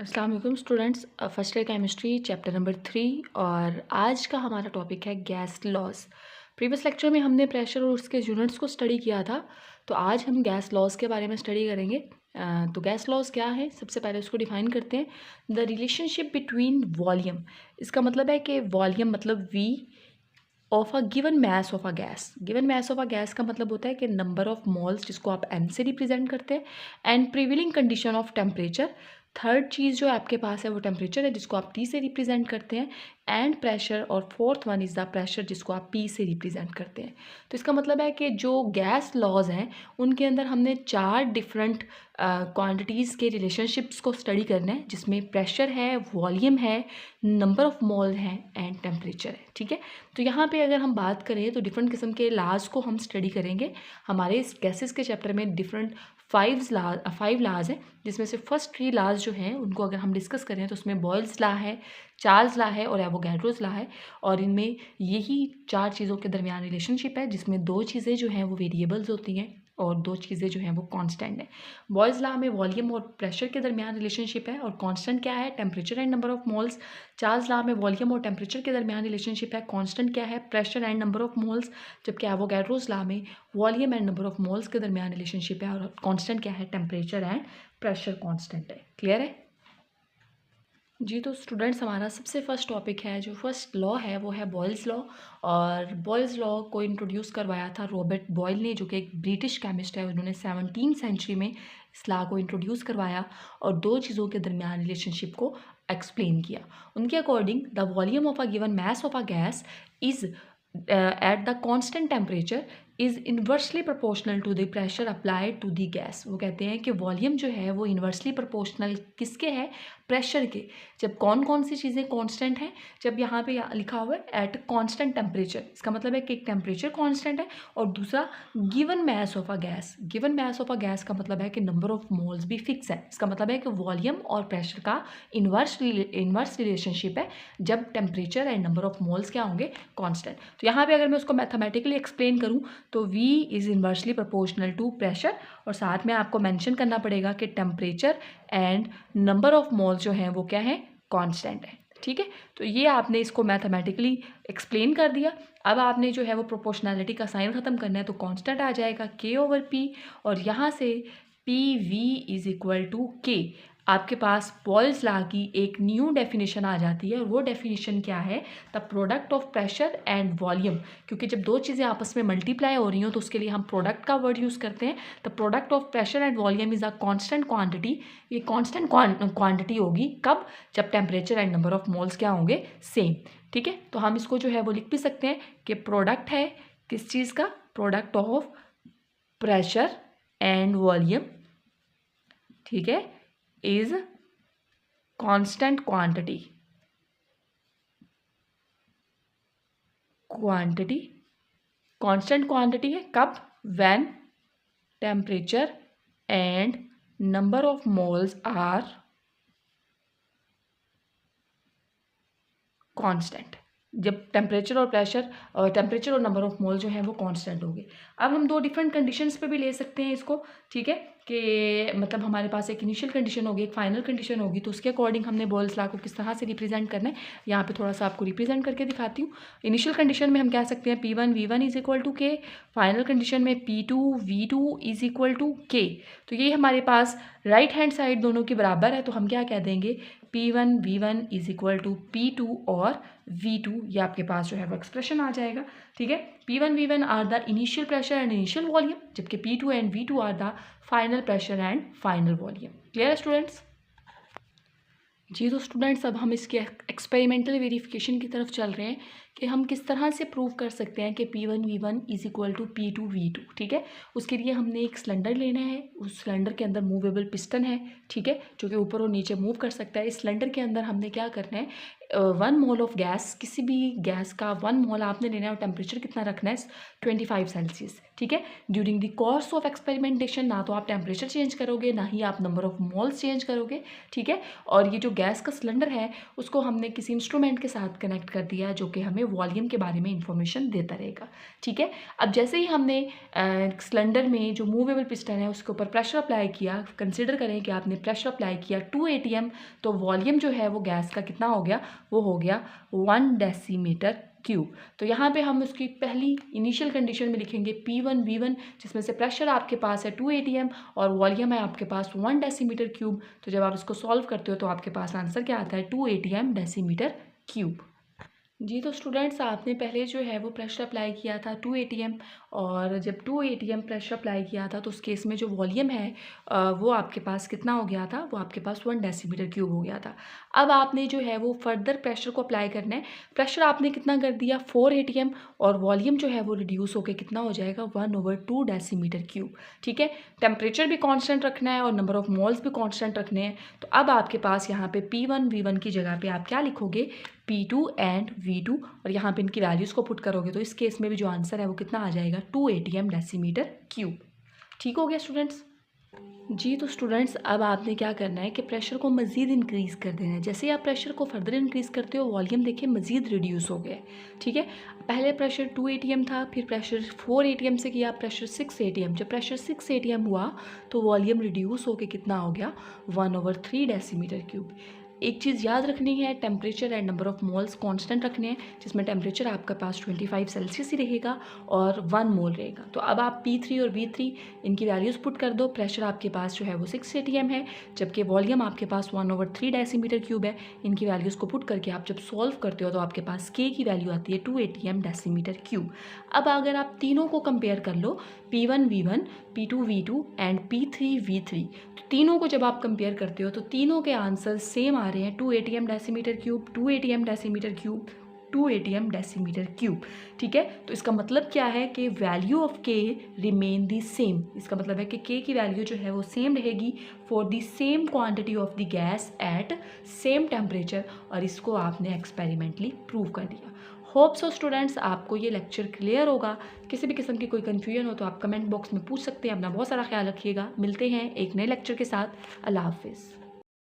अस्सलाम वालेकुम students, first year chemistry chapter number 3 और आज का हमारा टॉपिक है गैस लॉस। प्रीवियस लेक्चर में हमने प्रेशर और उसके यूनिट्स को स्टडी किया था, तो आज हम गैस लॉस के बारे में स्टडी करेंगे। तो गैस लॉस क्या है, सबसे पहले उसको डिफाइन करते हैं। द रिलेशनशिप बिटवीन वॉल्यूम, इसका मतलब है कि वॉल्यूम मतलब V of a given mass of a gas. Given mass of a gas का मतलब होता है कि नंबर ऑफ मोल्स, जिसको आप एम से रिप्रेजेंट करते हैं, and prevailing condition of temperature. Third चीज़ जो आपके पास है वो टेम्परेचर है, जिसको आप टी से रिप्रेजेंट करते हैं, एंड प्रेशर। और fourth one is the pressure, जिसको आप पी से रिप्रेजेंट करते हैं। तो इसका मतलब है कि जो गैस लॉज हैं उनके अंदर हमने 4 डिफरेंट क्वांटिटीज़ के रिलेशनशिप्स को स्टडी करना है, जिसमें प्रेशर है, वॉल्यूम है, नंबर ऑफ मोल है एंड टेम्परेचर है। ठीक है, तो यहाँ पे अगर हम बात करें तो डिफरेंट किस्म के लाज को हम स्टडी करेंगे। हमारे इस गैसेस के चैप्टर में डिफरेंट 5 लाज हैं, जिसमें से फर्स्ट 3 लाज जो हैं उनको अगर हम डिस्कस करें तो उसमें बॉयल्स ला है, चार्ल्स ला है और एवोगैड्रोस ला है। और इनमें यही 4 चीज़ों के दरमियान रिलेशनशिप है, जिसमें 2 चीज़ें जो हैं वो वेरिएबल्स होती हैं और 2 चीज़ें जो हैं वो कांस्टेंट हैं। बॉयल्स ला में वॉल्यूम और प्रेशर के दरमियान रिलेशनशिप है और कांस्टेंट क्या है, temperature and number of moles. Charles law में वॉल्यूम और टेम्परेचर के दरमियान रिलेशनशिप है, कांस्टेंट क्या है, pressure and number of moles. जबकि एवोगैड्रोस ला में volume and number of moles के दरमियान रिलेशनशिप है और कांस्टेंट क्या है, टेम्परेचर एंड प्रेशर कांस्टेंट है। क्लियर है जी? तो स्टूडेंट्स, हमारा सबसे फर्स्ट टॉपिक है, जो फर्स्ट लॉ है वो है बॉयल्स लॉ। और बॉयल्स लॉ को इंट्रोड्यूस करवाया था रॉबर्ट बॉयल ने, जो कि एक ब्रिटिश केमिस्ट है। उन्होंने 17वीं सेंचुरी में इस लॉ को इंट्रोड्यूस करवाया और 2 चीज़ों के दरमियान रिलेशनशिप को एक्सप्लेन किया। उनके according the volume of a given mass of a gas is at the constant temperature is inversely proportional to the pressure applied to the gas. वो कहते हैं कि वॉल्यूम जो है वो इन्वर्सली प्रोपोर्शनल किसके है, प्रेशर के। जब कौन कौन सी चीज़ें कांस्टेंट हैं, जब यहाँ पे लिखा हुआ है एट कांस्टेंट टेम्परेचर, इसका मतलब है कि एक टेम्परेचर कांस्टेंट है और दूसरा given mass of a gas. Given mass of a gas का मतलब है कि नंबर ऑफ मोल्स भी फिक्स है। इसका मतलब है कि वॉल्यूम और प्रेशर का इन्वर्स रिलेशनशिप है जब temperature and number of moles क्या होंगे, कांस्टेंट। तो यहाँ पे अगर मैं उसको मैथमेटिकली एक्सप्लेन करूँ तो V is inversely proportional to pressure, और साथ में आपको मेंशन करना पड़ेगा कि temperature and number of moles जो हैं वो क्या है, कांस्टेंट है। ठीक है, तो ये आपने इसको मैथमेटिकली एक्सप्लेन कर दिया। अब आपने जो है वो प्रोपोर्शनैलिटी का साइन ख़त्म करना है, तो कांस्टेंट आ जाएगा K/P, और यहाँ से PV is equal to K। आपके पास बॉयल्स लॉ की एक न्यू डेफिनेशन आ जाती है, और वो डेफिनेशन क्या है, the product of pressure and volume. क्योंकि जब 2 चीज़ें आपस में मल्टीप्लाई हो रही हो तो उसके लिए हम प्रोडक्ट का वर्ड यूज़ करते हैं। The product of pressure and volume is a constant quantity. ये कांस्टेंट क्वांटिटी होगी कब, जब temperature and number of moles क्या होंगे, सेम। ठीक है, तो हम इसको जो है वो लिख भी सकते हैं कि प्रोडक्ट है किस चीज़ का, product of pressure and volume, ठीक है, is constant quantity constant quantity है कब, when temperature and number of moles are constant. जब टेम्परेचर और नंबर ऑफ मोल जो है वो कांस्टेंट होंगे। अब हम 2 डिफरेंट कंडीशंस पे भी ले सकते हैं इसको। ठीक है, कि मतलब हमारे पास एक इनिशियल कंडीशन होगी, एक फाइनल कंडीशन होगी, तो उसके अकॉर्डिंग हमने बॉयल्स लॉ को किस तरह से रिप्रेजेंट करना है, यहाँ पे थोड़ा सा आपको रिप्रेजेंट करके दिखाती हूँ। इनिशियल कंडीशन में हम कह सकते हैं P1 V1 is equal to K। Final condition में P2 V2 is equal to K। तो ये हमारे पास राइट हैंड साइड दोनों के बराबर है, तो हम क्या कह देंगे, P1 V1 is equal to P2 और V2। ये आपके पास जो है वो एक्सप्रेशन आ जाएगा। ठीक है, P1 V1 are the initial pressure and initial volume, जबकि P2 and V2 are the final pressure and final volume. Clear है स्टूडेंट्स जी? तो स्टूडेंट्स, अब हम इसके एक्सपेरिमेंटल वेरिफिकेशन की तरफ चल रहे हैं कि हम किस तरह से प्रूव कर सकते हैं कि P1 V1 is equal to P2 V2। ठीक है, उसके लिए हमने एक सिलेंडर लेना है, उस सिलेंडर के अंदर मूवेबल पिस्टन है, ठीक है, जो कि ऊपर और नीचे मूव कर सकता है। इस सिलेंडर के अंदर हमने क्या करना है, 1 मोल ऑफ गैस, किसी भी गैस का 1 मोल आपने लेना है, और टेम्परेचर कितना रखना है, 25 सेल्सियस। ठीक है, during the course of experimentation ना तो आप टेम्परेचर चेंज करोगे, ना ही आप नंबर ऑफ मोल्स चेंज करोगे। ठीक है, और ये जो गैस का सिलेंडर है उसको हमने किसी इंस्ट्रूमेंट के साथ कनेक्ट कर दिया, जो कि हमें वॉल्यूम के बारे में इंफॉर्मेशन देता रहेगा। ठीक है, अब जैसे ही हमने सिलेंडर में जो मूवेबल पिस्टन है उसके ऊपर प्रेशर अप्लाई किया, कंसिडर करें कि आपने प्रेशर अप्लाई किया 2 atm, तो वॉल्यूम जो है वो गैस का कितना हो गया, वो हो गया 1 डेसीमीटर क्यूब। तो यहाँ पे हम उसकी पहली इनिशियल कंडीशन में लिखेंगे P1 V1, जिसमें से प्रेशर आपके पास है 2 atm और वॉल्यूम है आपके पास 1 डेसीमीटर क्यूब। तो जब आप इसको सॉल्व करते हो तो आपके पास आंसर क्या आता है, 2 atm डेसीमीटर क्यूब। जी, तो स्टूडेंट्स आपने पहले जो है वो प्रेशर अप्लाई किया था 2 atm, और जब 2 atm प्रेशर अप्लाई किया था तो उस केस में जो वॉल्यूम है वो आपके पास कितना हो गया था, वो आपके पास 1 डेसीमीटर क्यूब हो गया था। अब आपने जो है वो फर्दर प्रेशर को अप्लाई करना है। प्रेशर आपने कितना कर दिया, 4 atm, और वॉल्यूम जो है वो रिड्यूस होकर कितना हो जाएगा, 1/2 डेसीमीटर क्यूब। ठीक है, टेम्परेचर भी कांस्टेंट रखना है और नंबर ऑफ मोल्स भी कांस्टेंट रखने हैं। तो अब आपके पास यहाँ पे P1 V1 की जगह पे आप क्या लिखोगे, P2 एंड V2, और यहाँ पे इनकी वैल्यूज़ को पुट करोगे तो इस केस में भी जो आंसर है वो कितना आ जाएगा, 2 atm डेसीमीटर क्यूब। ठीक हो गया स्टूडेंट्स। जी, तो स्टूडेंट्स अब आपने क्या करना है कि प्रेशर को मज़ीद इंक्रीज़ कर देना है। जैसे ही आप प्रेशर को फर्दर इंक्रीज़ करते हो, वॉल्यूम देखिए मज़ीद रिड्यूस हो गया है। ठीक है, पहले प्रेशर 2 atm था, फिर प्रेशर 4 atm से किया, प्रेशर 6 atm। जब प्रेशर 6 atm हुआ तो वॉल्यूम रिड्यूस होकर कितना हो गया, 1/3 डेसीमीटर क्यूब। एक चीज़ याद रखनी है, temperature and number of moles constant रखने हैं, जिसमें टेम्परेचर आपके पास 25 सेल्सियस ही रहेगा और 1 मोल रहेगा। तो अब आप P3 और V3 इनकी वैल्यूज़ पुट कर दो। प्रेशर आपके पास जो है वो 6 atm है, जबकि वॉल्यूम आपके पास 1/3 डेसीमीटर क्यूब है। इनकी वैल्यूज़ को पुट करके आप जब सॉल्व करते हो तो आपके पास K की वैल्यू आती है 2 atm डेसीमीटर क्यूब। अब अगर आप तीनों को कंपेयर कर लो, P1 V1, P2 V2 and P3 V3, तो तीनों को जब आप कंपेयर करते हो तो तीनों के आंसर सेम आ रहे हैं, 2 atm decimetre cube, 2 atm decimetre cube, 2 atm decimetre cube. ठीक है, तो इसका मतलब क्या है कि value of K remain the same. इसका मतलब है कि K की वैल्यू जो है वो सेम रहेगी for the same quantity of the gas at same temperature, और इसको आपने एक्सपेरिमेंटली प्रूव कर दिया। होप सो स्टूडेंट्स आपको ये लेक्चर क्लियर होगा। किसी भी किस्म की कोई कन्फ्यूजन हो तो आप कमेंट बॉक्स में पूछ सकते हैं। अपना बहुत सारा ख्याल रखिएगा। मिलते हैं एक नए लेक्चर के साथ। अल्लाह हाफिज़।